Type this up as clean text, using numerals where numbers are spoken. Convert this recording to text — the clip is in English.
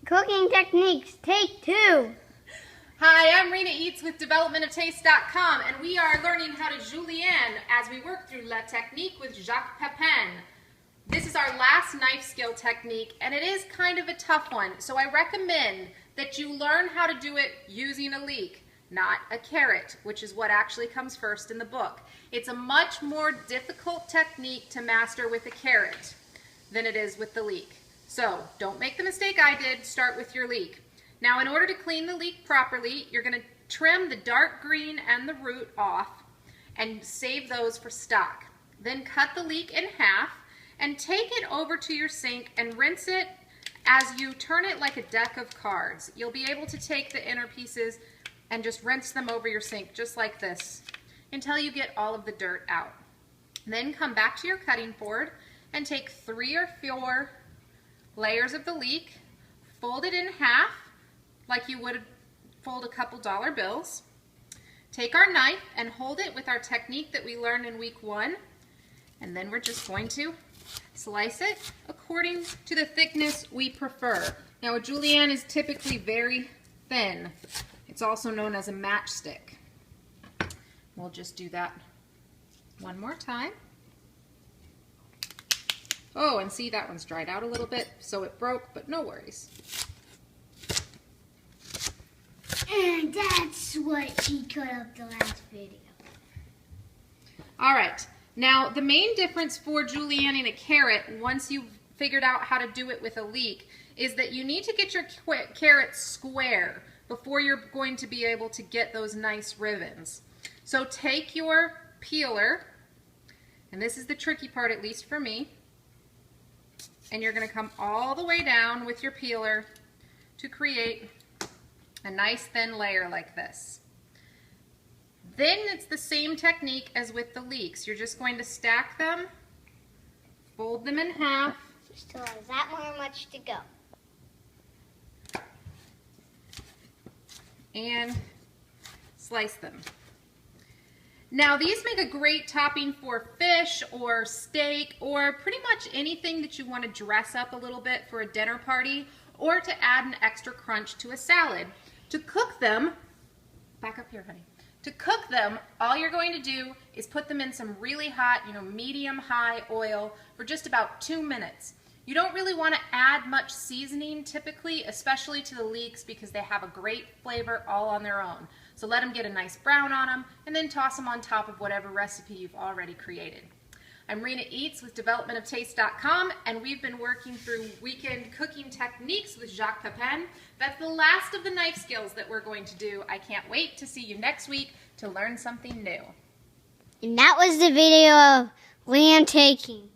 Cooking techniques, take 2. Hi, I'm Rena Eats with developmentoftaste.com, and we are learning how to julienne as we work through La Technique with Jacques Pepin. This is our last knife skill technique, and it is kind of a tough one, so I recommend that you learn how to do it using a leek, not a carrot, which is what actually comes first in the book. It's a much more difficult technique to master with a carrot than it is with the leek. So don't make the mistake I did, start with your leek. Now in order to clean the leek properly, you're going to trim the dark green and the root off and save those for stock. Then cut the leek in half and take it over to your sink and rinse it as you turn it like a deck of cards. You'll be able to take the inner pieces and just rinse them over your sink just like this until you get all of the dirt out. Then come back to your cutting board and take 3 or 4 layers of the leek, fold it in half like you would fold a couple dollar bills. Take our knife and hold it with our technique that we learned in week 1, and then we're just going to slice it according to the thickness we prefer. Now a julienne is typically very thin. It's also known as a matchstick. We'll just do that one more time. Oh, and see, that one's dried out a little bit, so it broke, but no worries. And that's what she cut up the last video. All right, now the main difference for julienning a carrot, once you've figured out how to do it with a leek, is that you need to get your carrot square before you're going to be able to get those nice ribbons. So take your peeler, and this is the tricky part, at least for me, and you're going to come all the way down with your peeler to create a nice thin layer like this. Then it's the same technique as with the leeks. You're just going to stack them, fold them in half. She still has that much to go. And slice them. Now these make a great topping for fish or steak or pretty much anything that you want to dress up a little bit for a dinner party or to add an extra crunch to a salad. To cook them, back up here honey, to cook them all you're going to do is put them in some really hot, medium-high oil for just about 2 minutes. You don't really want to add much seasoning typically, especially to the leeks, because they have a great flavor all on their own. So let them get a nice brown on them and then toss them on top of whatever recipe you've already created. I'm Rena Eats with developmentoftaste.com, and we've been working through weekend cooking techniques with Jacques Pepin. That's the last of the knife skills that we're going to do. I can't wait to see you next week to learn something new. And that was the video of Liam taking.